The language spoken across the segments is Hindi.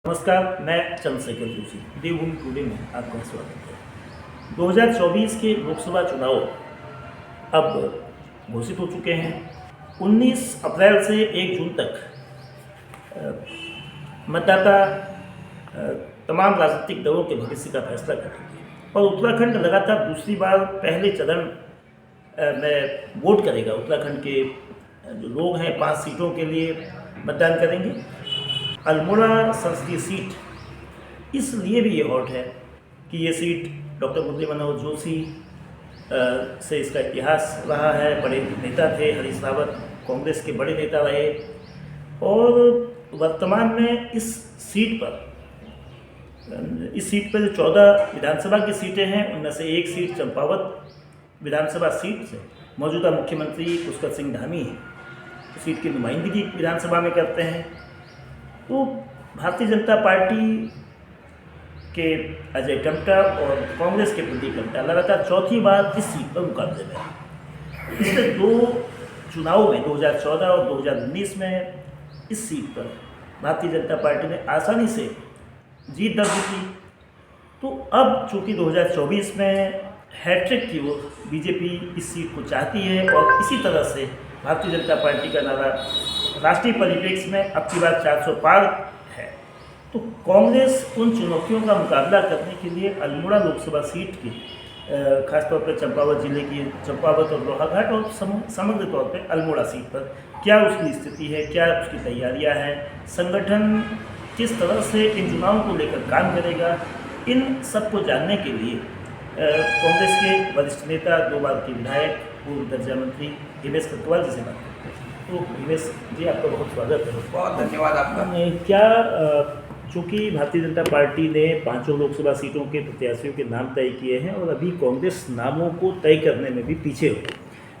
नमस्कार, मैं चंद्रशेखर जोशी देवभूमि टुडे में आपका स्वागत है। 2024 के लोकसभा चुनाव अब घोषित हो चुके हैं। 19 अप्रैल से 1 जून तक मतदाता तमाम राजनीतिक दलों के भविष्य का फैसला करेंगे और उत्तराखंड लगातार दूसरी बार पहले चरण में वोट करेगा। उत्तराखंड के जो लोग हैं 5 सीटों के लिए मतदान करेंगे। अल्मोड़ा संसदीय सीट इसलिए भी ये हॉट है कि ये सीट डॉक्टर मुरली मनोहर जोशी से इसका इतिहास रहा है। बड़े नेता थे, हरीश रावत कांग्रेस के बड़े नेता रहे और वर्तमान में इस सीट पर जो 14 विधानसभा की सीटें हैं उनमें से एक सीट चंपावत विधानसभा सीट से मौजूदा मुख्यमंत्री पुष्कर सिंह धामी सीट की नुमाइंदगी विधानसभा में करते हैं। तो भारतीय जनता पार्टी के अजय टम्टा और कांग्रेस के प्रदीप टम्टा लगातार चौथी बार इस सीट पर मुकाबले में हैं। पिछले 2 चुनावों में 2014 और 2019 में इस सीट पर भारतीय जनता पार्टी ने आसानी से जीत दर्ज की। तो अब चूँकि 2024 में हैट्रिक की ओर बीजेपी इस सीट को चाहती है और इसी तरह से भारतीय जनता पार्टी का नारा राष्ट्रीय परिप्रेक्ष्य में अब की बार 400 पार है। तो कांग्रेस उन चुनौतियों का मुकाबला करने के लिए अल्मोड़ा लोकसभा सीट की खासतौर पर चंपावत जिले की चंपावत और लोहाघाट और समग्र तौर पर अल्मोड़ा सीट पर क्या उसकी स्थिति है, क्या उसकी तैयारियां हैं, संगठन किस तरह से इन चुनावों को लेकर काम करेगा, इन सब को जानने के लिए कांग्रेस के वरिष्ठ नेता 2 बार के विधायक पूर्व दर्जा मंत्री हिमेश कटवाल जी से बात करते हैं। तो हिमेश जी, आपका बहुत स्वागत है। बहुत धन्यवाद आपका। क्या चूँकि भारतीय जनता पार्टी ने 5 लोकसभा सीटों के प्रत्याशियों के नाम तय किए हैं और अभी कांग्रेस नामों को तय करने में भी पीछे हो,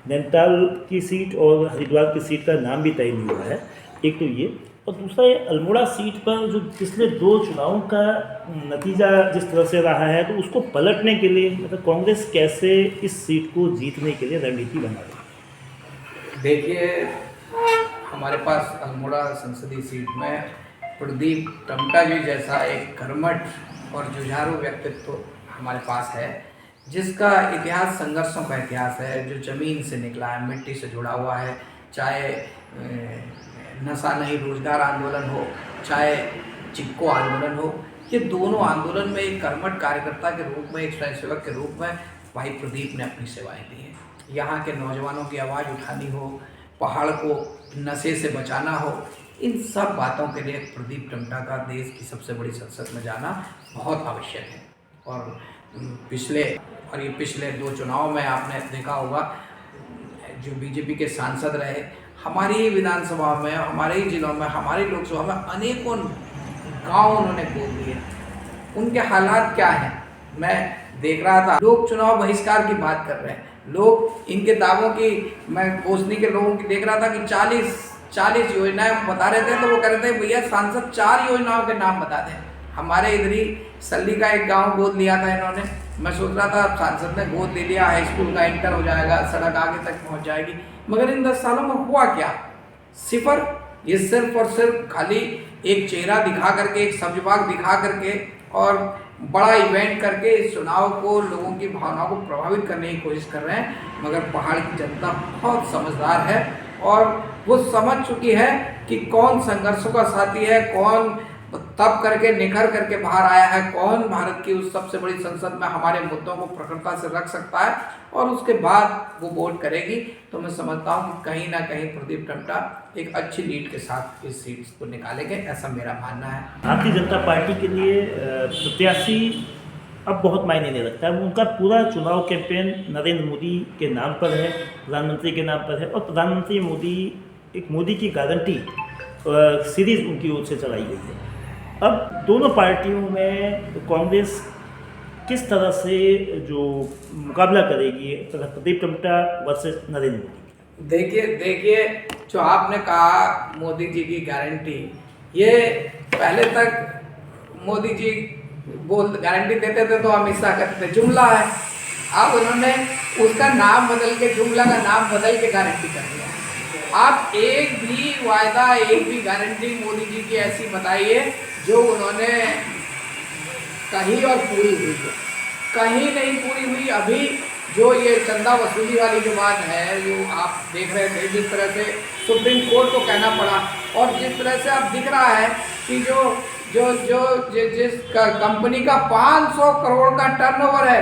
नैनीताल की सीट और हरिद्वार की सीट का नाम भी तय नहीं हुआ है, एक तो ये, और दूसरा ये अल्मोड़ा सीट पर जो पिछले 2 चुनावों का नतीजा जिस तरह से रहा है तो उसको पलटने के लिए मतलब कांग्रेस कैसे इस सीट को जीतने के लिए रणनीति बना रही है? देखिए, हमारे पास अल्मोड़ा संसदीय सीट में प्रदीप टम्टा जी जैसा एक कर्मठ और जुझारू व्यक्तित्व हमारे पास है, जिसका इतिहास संघर्षों का इतिहास है, जो ज़मीन से निकला है, मिट्टी से जुड़ा हुआ है। चाहे नशा नहीं रोजगार आंदोलन हो, चाहे चिपको आंदोलन हो, ये दोनों आंदोलन में एक कर्मठ कार्यकर्ता के रूप में, एक स्वयंसेवक के रूप में भाई प्रदीप ने अपनी सेवाएं दी हैं। यहाँ के नौजवानों की आवाज़ उठानी हो, पहाड़ को नशे से बचाना हो, इन सब बातों के लिए प्रदीप टम्टा का देश की सबसे बड़ी संसद में जाना बहुत आवश्यक है। और पिछले 2 चुनाव में आपने देखा होगा, जो बीजेपी के सांसद रहे, हमारी विधानसभा में, हमारे ही जिलों में, हमारी लोकसभा में अनेकों गांव उन्होंने गोद लिए। उनके हालात क्या हैं मैं देख रहा था। लोग चुनाव बहिष्कार की बात कर रहे हैं, लोग इनके दावों की, मैं कोसनी के लोगों की देख रहा था कि 40 योजनाएं बता रहे थे, तो वो कह रहे थे भैया सांसद 4 योजनाओं के नाम बता दें। हमारे इधर ही सल्ली का एक गाँव गोद लिया था इन्होंने। मैं सोच रहा था सांसद ने गोद ले लिया, हाई स्कूल का इंटर हो जाएगा, सड़क आगे तक पहुंच जाएगी, मगर इन 10 सालों में हुआ क्या? सिफर। ये सिर्फ और सिर्फ खाली एक चेहरा दिखा करके, एक सब्जबाग दिखा करके और बड़ा इवेंट करके इस चुनाव को, लोगों की भावनाओं को प्रभावित करने की कोशिश कर रहे हैं। मगर पहाड़ की जनता बहुत समझदार है और वो समझ चुकी है कि कौन संघर्षों का साथी है, कौन तब करके निखर करके बाहर आया है, कौन भारत की उस सबसे बड़ी संसद में हमारे मुद्दों को प्रखरता से रख सकता है, और उसके बाद वो वोट करेगी। तो मैं समझता हूँ कि कहीं ना कहीं प्रदीप टम्टा एक अच्छी लीड के साथ इस सीट को निकालेंगे, ऐसा मेरा मानना है। भारतीय जनता पार्टी के लिए प्रत्याशी अब बहुत मायने नहीं रखता है। उनका पूरा चुनाव कैंपेन नरेंद्र मोदी के नाम पर है, प्रधानमंत्री के नाम पर है, और प्रधानमंत्री मोदी, एक मोदी की गारंटी सीरीज उनकी ओर से चलाई गई है। अब दोनों पार्टियों में कांग्रेस किस तरह से जो मुकाबला करेगी प्रदीप टम्टा वर्सेस नरेंद्र मोदी? देखिए, जो आपने कहा मोदी जी की गारंटी, ये पहले तक मोदी जी वो गारंटी देते थे तो हमेशा कहते थे जुमला है। अब उन्होंने उसका नाम बदल के, जुमला का नाम बदल के गारंटी कर दिया। आप एक भी वायदा, एक भी गारंटी मोदी जी की ऐसी बताइए जो उन्होंने कहीं और पूरी हुई है, कहीं नहीं पूरी हुई। अभी जो ये चंदा वसूली वाली जो बात है, जो आप देख रहे थे, जिस तरह से सुप्रीम कोर्ट को कहना पड़ा, और जिस तरह से अब दिख रहा है कि जिस कंपनी का 500 करोड़ का टर्नओवर है,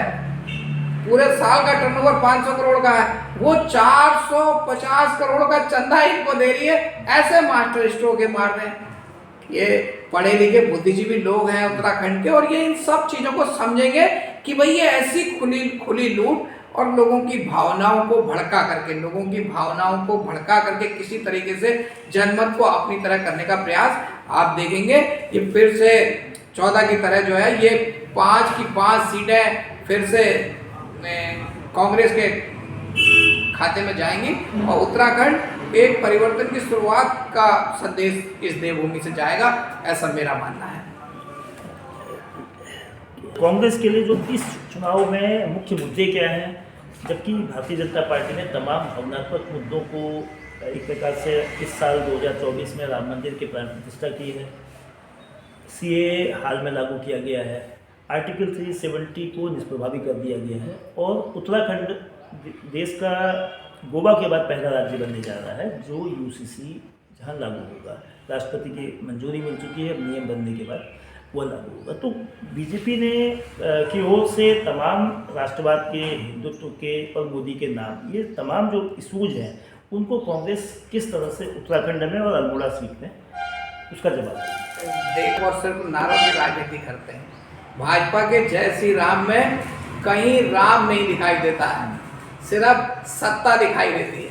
पूरे साल का टर्नओवर 500 करोड़ का है, वो 450 करोड़ का चंदा इनको दे रही है। ऐसे मास्टर स्ट्रोक मार रहे हैं। ये पढ़े लिखे बुद्धिजीवी लोग हैं उत्तराखंड के, और ये इन सब चीज़ों को समझेंगे कि भाई ये ऐसी खुली लूट और लोगों की भावनाओं को भड़का करके किसी तरीके से जनमत को अपनी तरह करने का प्रयास आप देखेंगे। ये फिर से 14 की तरह जो है, ये 5 की 5 सीटें फिर से कांग्रेस के खाते में जाएंगी, और उत्तराखंड एक परिवर्तन की शुरुआत का संदेश इस देवभूमि से जाएगा, ऐसा मेरा मानना है। कांग्रेस के लिए जो इस चुनाव में मुख्य मुद्दे क्या हैं, जबकि भारतीय जनता पार्टी ने तमाम भावनात्मक मुद्दों को एक प्रकार से इस साल 2024 में राम मंदिर की प्राण प्रतिष्ठा की है, सीए हाल में लागू किया गया है, आर्टिकल 370 को निष्प्रभावी कर दिया गया है, और उत्तराखंड देश का गोवा के बाद पहला राज्य बनने जा रहा है जो यूसीसी जहां लागू होगा। राष्ट्रपति की मंजूरी मिल चुकी है, नियम बनने के बाद वह लागू होगा। तो बीजेपी ने की ओर से तमाम राष्ट्रवाद के, हिंदुत्व के और मोदी के नाम, ये तमाम जो इशूज हैं, उनको कांग्रेस किस तरह से उत्तराखंड में और अल्मोड़ा सीट में उसका जवाब देगी। देखो, और सिर्फ नारों की राजनीति करते हैं। भाजपा के जय श्री राम में कहीं राम नहीं दिखाई देता है, सिर्फ सत्ता दिखाई देती है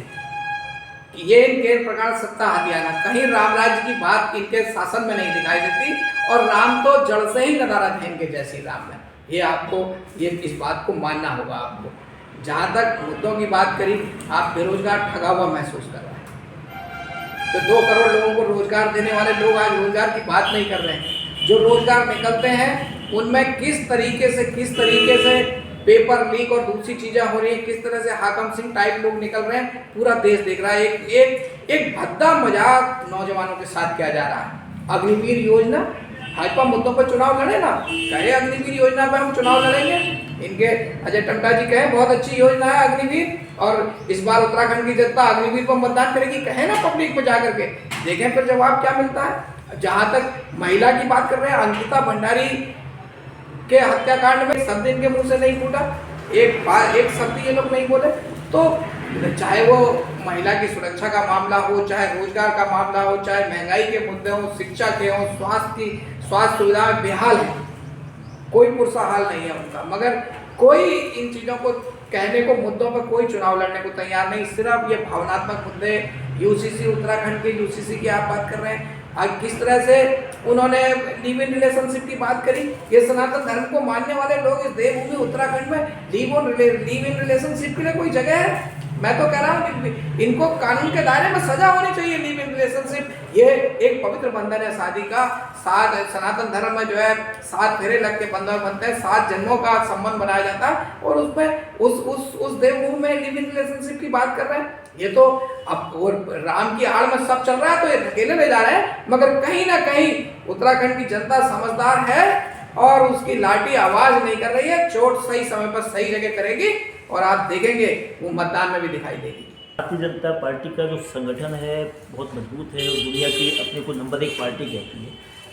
कि ये इनके प्रकार सत्ता हथियाना, कहीं राम राज्य की बात इनके शासन में नहीं दिखाई देती, और राम तो जड़ से ही नदारद है इनके जय श्री राम में। ये आपको इस बात को मानना होगा आपको। जहाँ तक मुद्दों की बात करी, आप बेरोजगार ठगा हुआ महसूस कर रहे हैं। तो 2 करोड़ लोगों को रोजगार देने वाले लोग आज रोजगार की बात नहीं कर रहे हैं। जो रोजगार निकलते हैं उनमें किस तरीके से पेपर लीक और दूसरी चीजें हो रही हैं, किस तरह से हाकम सिंह टाइप लोग निकल रहे हैं, पूरा देश देख रहा है। एक भद्दा मजाक नौजवानों के साथ किया जा रहा है। अग्निवीर योजना, भाजपा मुद्दों पर चुनाव लड़े ना, कहे अग्निवीर योजना पर हम चुनाव लड़ेंगे। इनके अजय टंटा जी कहे बहुत अच्छी योजना है अग्निवीर, और इस बार उत्तराखंड की जनता अग्निवीर पर मतदान करेगी, कहे ना पब्लिक में जाकर के, देखें फिर जवाब क्या मिलता है। जहां तक महिला की बात कर रहे हैं, अंकिता भंडारी के हत्याकांड में शब्द इनके मुंह से नहीं फूटा, एक शब्द ये लोग नहीं बोले। तो चाहे वो महिला की सुरक्षा का मामला हो, चाहे रोजगार का मामला हो, चाहे महंगाई के मुद्दे हो, शिक्षा के हो, स्वास्थ्य सुविधाएं बेहाल है, कोई पुरसा हाल नहीं है उनका, मगर कोई इन चीज़ों को कहने को, मुद्दों पर कोई चुनाव लड़ने को तैयार नहीं। सिर्फ ये भावनात्मक मुद्दे, यूसीसी, उत्तराखंड के यूसीसी की आप बात कर रहे हैं। आज किस तरह से उन्होंने लिव इन रिलेशनशिप की बात करी। ये सनातन धर्म को मानने वाले लोग इस देवभूमि उत्तराखंड में लिव इन रिलेशनशिप के लिए कोई जगह है? मैं तो कह रहा हूँ कि इनको कानून के दायरे में सजा होनी चाहिए। लिव इन रिलेशनशिप ये एक पवित्र बंधन है शादी का। 7 सनातन धर्म में जो है 7 फेरे लग के बंधन बनते हैं, 7 जन्मों का संबंध बनाया जाता है, और उसमें उस देवभूमि में लिव इन रिलेशनशिप की बात कर रहे हैं। ये तो अब और राम की आड़ में सब चल रहा है, तो ये धकेले ले जा रहे हैं, मगर कहीं ना कहीं उत्तराखंड की जनता समझदार है और उसकी लाठी आवाज नहीं कर रही है। चोट सही समय पर सही जगह करेगी, और आप देखेंगे वो मतदान में भी दिखाई देगी। भारतीय जनता पार्टी का जो संगठन है बहुत मजबूत है, और दुनिया की अपने को नंबर 1 पार्टी कहती है।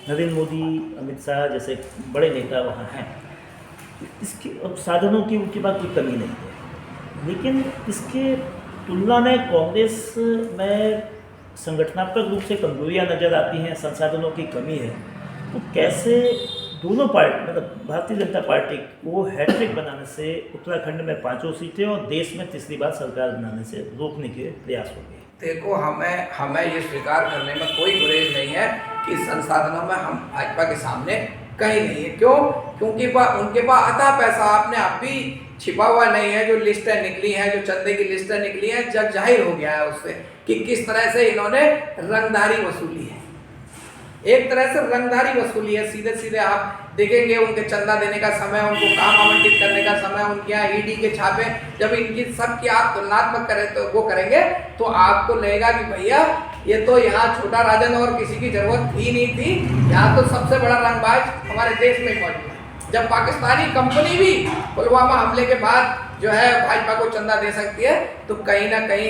नरेंद्र मोदी, अमित शाह जैसे बड़े नेता वहाँ हैं। इसके अब साधनों की उनके पास कोई कमी नहीं है, लेकिन इसके तुलना में कांग्रेस में संगठनात्मक रूप से कमजोरियाँ नज़र आती हैं, संसाधनों की कमी है। तो कैसे दोनों पार्टी, मतलब भारतीय जनता पार्टी को हैट्रिक बनाने से उत्तराखंड में 5 सीटें और देश में तीसरी बार सरकार बनाने से रोकने के प्रयास हो गए? देखो, हमें ये स्वीकार करने में कोई गुरेज नहीं है कि संसाधनों में हम भाजपा के सामने कहीं नहीं है। क्यों? क्योंकि उनके पास अथाह पैसा आपने आप भी छिपा हुआ नहीं है। जो लिस्टें निकली हैं, जो चंदे की लिस्टें निकली हैं, जग जाहिर हो गया है उससे कि किस तरह से इन्होंने रंगदारी वसूली है। एक तरह से रंगदारी वसूली है। सीधे सीधे आप देखेंगे उनके चंदा देने का समय, उनको काम आवंटित करने का समय, उनके यहाँ ईडी के छापे, जब इनकी सबकी आप तुलनात्मक करें तो वो करेंगे तो आपको लगेगा कि भैया ये तो यहाँ छोटा राजन और किसी की जरूरत ही नहीं थी। यहाँ तो सबसे बड़ा रंगबाज हमारे देश में मौजूद है। जब पाकिस्तानी कंपनी भी पुलवामा हमले के बाद जो है भाजपा को चंदा दे सकती है, तो कहीं ना कहीं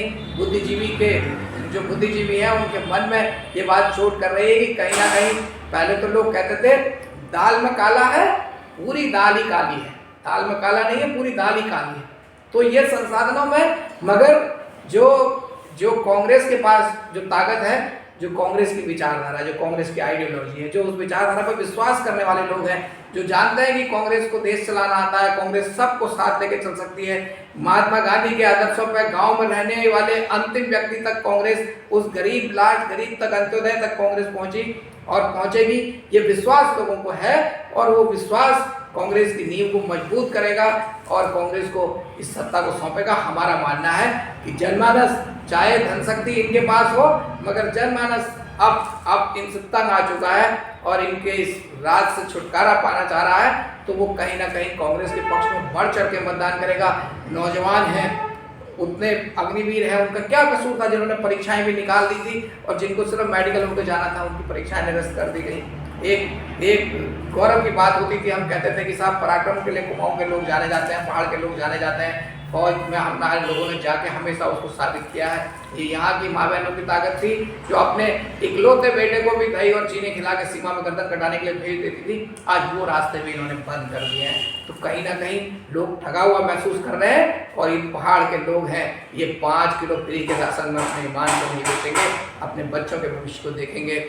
जो बुद्धिजीवी हैं उनके मन में ये बात चोट कर रही है कि कहीं ना कहीं पहले तो लोग कहते थे दाल में काला है, पूरी दाल ही काली है, दाल में काला नहीं है, पूरी दाल ही काली है। तो ये संसाधनों में, मगर जो कांग्रेस के पास जो ताकत है, जो कांग्रेस की विचारधारा, जो कांग्रेस की आइडियोलॉजी है, जो उस विचारधारा पर विश्वास करने वाले लोग हैं, जो जानते हैं कि कांग्रेस को देश चलाना आता है, कांग्रेस सबको साथ लेके चल सकती है, महात्मा गांधी के आदर्शों पर गांव में रहने वाले अंतिम व्यक्ति तक कांग्रेस, उस गरीब तक, अंत्योदय तक कांग्रेस पहुंची और पहुंचेगी, ये विश्वास लोगों को है। और वो विश्वास कांग्रेस की नींव को मजबूत करेगा और कांग्रेस को इस सत्ता को सौंपेगा। हमारा मानना है कि जनमानस, चाहे धन शक्ति इनके पास हो, मगर जनमानस अब इनसे तंग आ चुका है और इनके इस राज से छुटकारा पाना चाह रहा है, तो वो कहीं ना कहीं कांग्रेस के पक्ष में बढ़ चढ़ के मतदान करेगा। नौजवान हैं, उतने अग्निवीर हैं, उनका क्या कसूर था जिन्होंने परीक्षाएं भी निकाल दी थी और जिनको सिर्फ मेडिकल उनको जाना था, उनकी परीक्षाएं निरस्त कर दी गई। एक गौरव की बात होती थी, हम कहते थे कि साहब पराक्रम के लिए कुमाऊं के लोग जाने जाते हैं, पहाड़ के लोग जाने जाते हैं, फौज में हमारे लोगों ने जाके हमेशा उसको साबित किया है। ये यहाँ की माँ बहनों की ताकत थी जो अपने इकलौते बेटे को भी दही और चीनी खिला के सीमा में गर्दन कटाने के लिए भेज देती थी, आज वो रास्ते भी इन्होंने बंद कर दिए हैं। तो कहीं ना कहीं लोग ठगा हुआ महसूस कर रहे हैं और ये पहाड़ के लोग हैं, ये 5 किलो फ्री के राशन में अपने ईमान को नहीं बेचेंगे, अपने बच्चों के भविष्य को देखेंगे,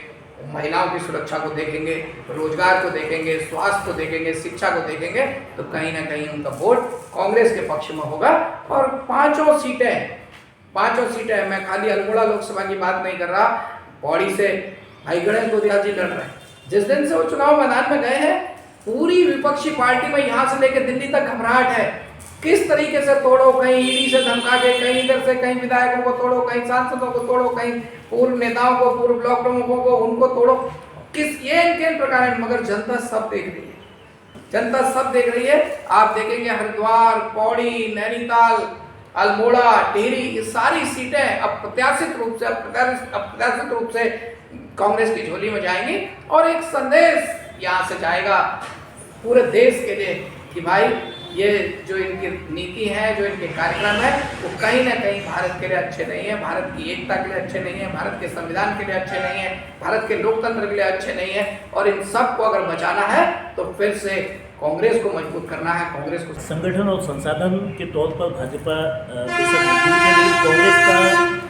महिलाओं की सुरक्षा को देखेंगे, रोजगार को देखेंगे, स्वास्थ्य को देखेंगे, शिक्षा को देखेंगे, तो कहीं ना कहीं उनका वोट कांग्रेस के पक्ष में होगा। और पांचों सीटें, मैं खाली अल्मोड़ा लोकसभा की बात नहीं कर रहा, पौड़ी से भाई गणेश गोदिया जी लड़ रहे हैं। जिस दिन से वो चुनाव मैदान में गए हैं, पूरी विपक्षी पार्टी में यहाँ से लेकर दिल्ली तक घबराहट है, किस तरीके से तोड़ो, कहीं ईडी से धमका के, कहीं इधर से, कहीं विधायकों को तोड़ो, कहीं सांसदों को तोड़ो, कहीं पूर्व नेताओं को, पूर्व ब्लॉक प्रमुखों को, उनको तोड़ो, ये इनके प्रकार है। मगर जनता सब देख रही है, जनता सब देख रही है। आप देखेंगे हरिद्वार, पौड़ी, नैनीताल, अल्मोड़ा, टिहरी, ये सारी सीटें अब प्रत्याशित रूप से कांग्रेस की झोली में जाएंगी और एक संदेश यहाँ से जाएगा पूरे देश के लिए कि भाई ये जो इनकी नीति है, जो इनके कार्यक्रम है, वो कहीं ना कहीं भारत के लिए अच्छे नहीं है, भारत की एकता के लिए अच्छे नहीं है, भारत के संविधान के लिए अच्छे नहीं है, भारत के लोकतंत्र के लिए अच्छे नहीं है। और इन सब को अगर बचाना है तो फिर से कांग्रेस को मजबूत करना है, कांग्रेस को संगठन और संसाधन के तौर पर भाजपा कांग्रेस का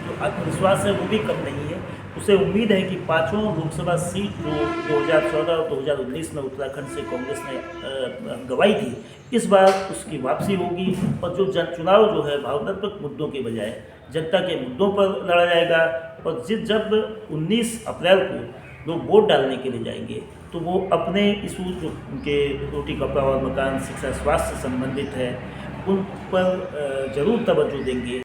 जो आत्मविश्वास है वो भी कम नहीं है। उसे उम्मीद है कि 5 लोकसभा सीट जो 2014 और 2019 में उत्तराखंड से कांग्रेस ने गंवाई थी, इस बार उसकी वापसी होगी और जो चुनाव जो है भावनात्मक मुद्दों के बजाय जनता के मुद्दों पर लड़ा जाएगा। और जब 19 अप्रैल को लोग वोट डालने के लिए जाएंगे तो वो अपने इशू जो उनके रोटी कपड़ा और मकान, शिक्षा, स्वास्थ्य से संबंधित है, उन पर जरूर तवज्जो देंगे।